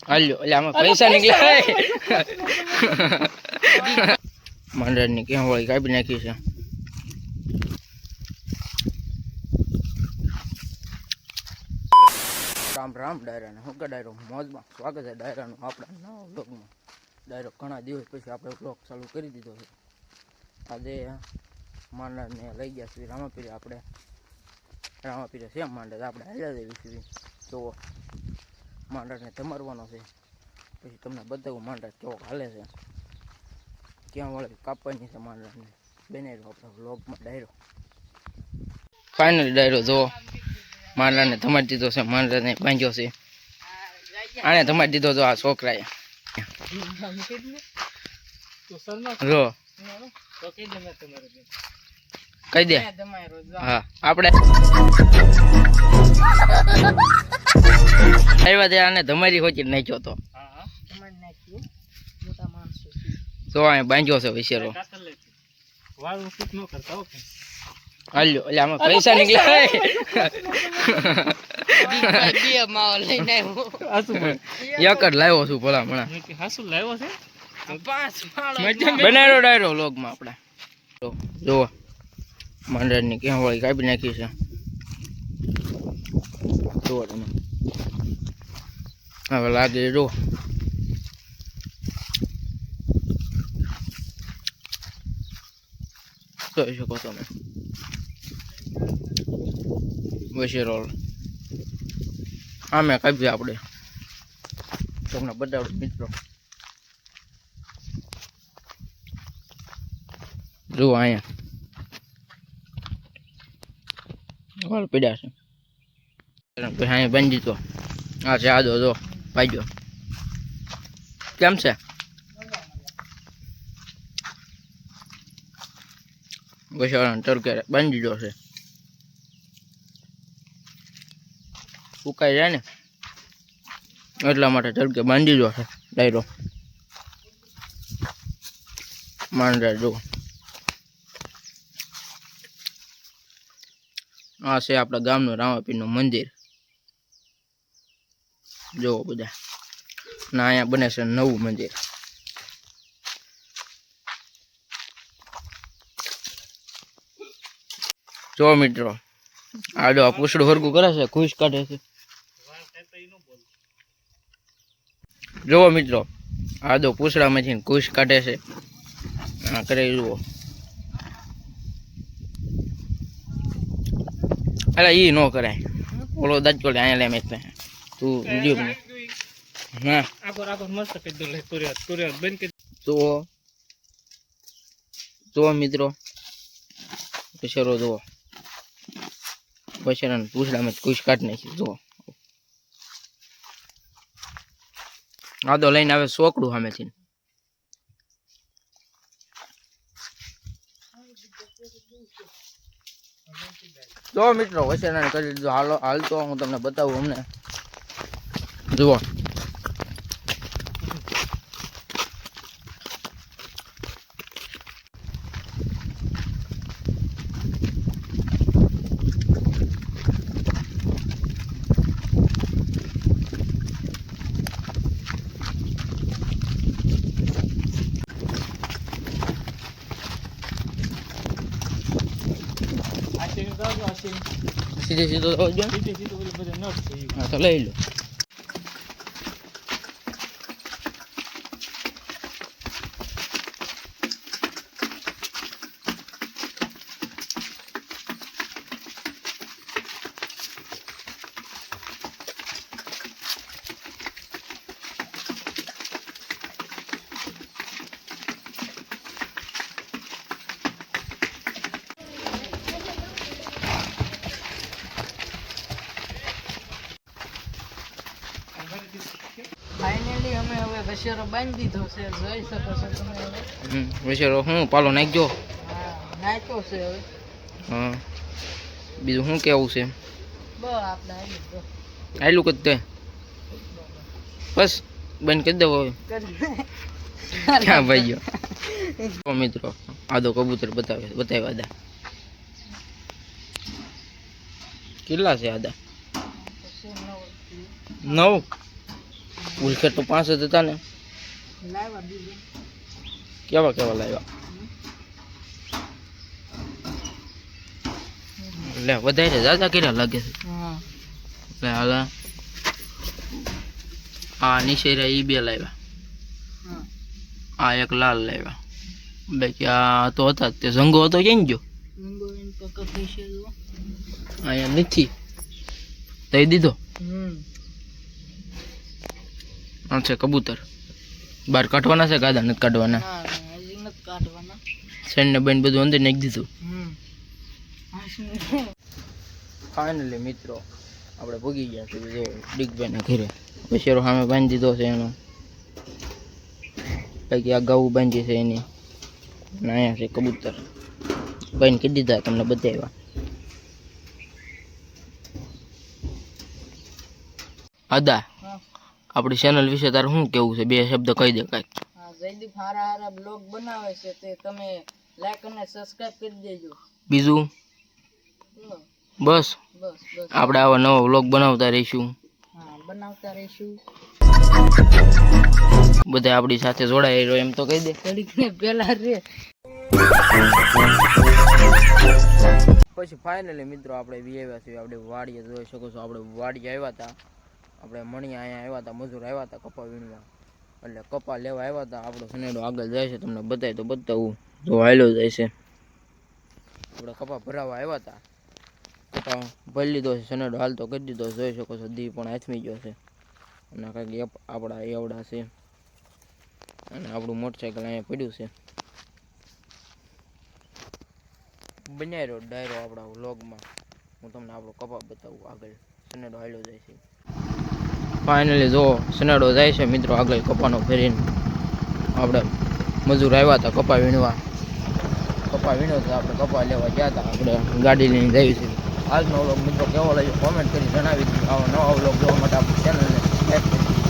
હાલ્યો એટલે આમાં પૈસા નીકળ્યા માંડરની ક્યાં વળી કાપી નાખી છે. રામ રામ ડાયરાને હું કે ડાયરો મોજમાં સ્વાગત છે ડાયરાનું આપણા નવા બ્લોગમાં. ડાયરો ઘણા દિવસ પછી આપણે બ્લોગ ચાલુ કરી દીધો છે. આજે માંડરને લઈ ગયા છીએ રામાપીરે. આપણે રામાપીરે છે માંડર, આપણે હાલ્યા જઈએ છીએ. તો માંડરને ધમારવાનો છે, પછી તમને બતાવું માંડર કેવો હાલે છે, ક્યાં વળે કાપવાની છે માંડરને. બનાવ્યો આપણા બ્લોગમાં ડાયરો. ફાઇનલ ડાયરો જો માંડરને ધમાડી દીધો છે, માંડરને બાંધ્યો છે. આને ધમાડી દીધો જો આ છોકરાએ. જો કહી દે. હા આપણે આવ્યા ત્યાં આને ધમારી હોચી નાખ્યો તો. જો અહીં બાંધ્યો છે વિશેરો. હાલ્યો એટલે આમાં પૈસા નીકળ્યા. એક જ લાવ્યો છું ભલા હમણાં. બનાવ્યો ડાયરો લોગમાં આપણે. જુઓ માંડરની ક્યાં વળી કાપી નાખી છે. જુઓ તમે હવે લાગે જો જોઈ શકો તમે. વશેરોલ આમે કાપ્યું આપણે, તમને બતાવડું મિત્રો. જુઓ અહીંયા વાળ પીડ્યા છે. અહીંયા બાંધી દીધો. આ છે આદો જો ભાગ્યો કેમ છે. વશેરાને તડકે બાંધી દીધો છે. સુકાઈ જાય ને એટલા માટે તડકે બાંધી દીધો છે ડાયરો. માંડર જો આ છે આપણા ગામનું રામાપીરનું મંદિર. જોવો બધા ના અહીંયા બને છે નવું મંદિર. જો મિત્રો આ જો પૂછડું હરગું કરે છે, ખુશ કાઢે છે. જોવો મિત્રો આ દો પૂછડામાંથી ખુશ કાઢે છે. આ કરે જુઓ. અરે ઈ ન કરાય, ઓલો દાજો લે અહીંયા લે મેં તું વિડિયો હા આગળ મસ્ત કરી દો લે તુરિયાત બંધ કરી. તો મિત્રો પછેરો જુઓ, પછેરાને પૂછડામાં ખુશ કાઢી નાખી. જુઓ આ તો લઈને આવે સોકડું સામેથી. તો મિત્રો વસેરાને કરી દીધો. હાલ તો હું તમને બતાવું અમને. જુઓ સીધે સીધો તો લઈ લો. ફાઇનલી અમે હવે વશેરો બાંધી દીધો છે, જોઈ શકો છો તમે. હવે વશેરો હું પાલો નાખજો. હા નાખ્યો છે હવે. હા બીજું શું કેવું છે? બસ આપણે આટલું કરી દે બસ, બંધ કરી દો હવે. ક્યાં ભાઈ ગયો મિત્રો? આદો કબૂતર બતાવ્યા આદા કેટલા છે? આદા 9. ઉલખેર તો 5 જ હતા ને. લાવ્યા બીજું કેવા કેવા લાવ્યા? લે વધારે દાદા કર્યા લાગે છે. હા લે હાલા આ નિશેરા ઈ 2 લાવ્યા. હા આ એક લાલ લાવ્યા. બાકી આ તો હતા જ. તે ઝંગો હતો ક્યાં ગયો? મંગો એમ તો કપી છે જો. અહીંયા નથી દઈ દીધો. આ છે કબૂતર. બહાર કાઢવાના છે ગાદા નથી કાઢવાના. ના હજી નથી કાઢવાના. સેન્ડ ને બેન બધું અંદર નાખી દીધું. હા ફાઇનલી મિત્રો આપણે ભોગી ગયા છીએ જો ડીગભાઈના ઘરે. બશેરો સામે બાંધી દીધો છે એનો. બાકી આ ગાવું બાંધી છે એની. અને અહીંયા છે કબૂતર. ભાઈને કીધી દીધા તમને બતાવ્યા. અદા હા આપણી ચેનલ વિશે તારે શું કેવું છે? 2 શબ્દ કહી દે કાંઈક. હા જયદીપ હારા બ્લોગ બનાવે છે તે તમે લાઈક અને સબસ્ક્રાઇબ કરી દેજો. બીજું બસ બસ બસ બસ આપણે આવા નવા વ્લોગ બનાવતા રહીશું. હા બનાવતા રહીશું. બધા આપણી સાથે જોડાઈ રહ્યો એમ તો કહી દે. ઘડીક ને પેલા રે. પછી ફાઇનલી મિત્રો આપણે વી આવ્યા છીએ આપણે વાડીએ. જોઈ શકો છો આપણે વાડીએ આવ્યા હતા. આપણે મણિયા અહીંયા આવ્યા હતા, મજૂર આવ્યા હતા કપા વીણવા. એટલે કપા લેવા આવ્યા હતા. આપણો સનેડો આગળ જાય છે, તમને બતાય તો બતાવું. જો હાલ્યો જાય છે. આપણે કપા ભરાવા આવ્યા હતા. કપા ભરી લીધો છે, સનેડો હાલતો કરી દીધો. જોઈ શકો છો દી પણ હાથમી ગયો છે. અને કાંઈક આપણા એવડા છે. અને આપણું મોટરસાઇકલ અહીંયા પડ્યું છે. બનાવી રહ્યો ડાયરો આપણા વ્લોગમાં. હું તમને આપણો કપા બતાવું આગળ. સનેડો હાલ્યો જાય છે. ફાઇનલી જો સનેડો જાય છે મિત્રો આગળ કપાનો ફેરીને. આપણે મજૂર આવ્યા હતા કપા વીણવા. કપા વીણ્યો તો આપણે કપા લેવા ગયા હતા. આપણે ગાડી લઈને જઈએ છીએ. આજનો વ્લોગ મિત્રો કેવો લાગ્યો કોમેન્ટ કરી જણાવી દીધું. આવા નવા વ્લોગ જોવા માટે આપણી ચેનલને લાઈક કરી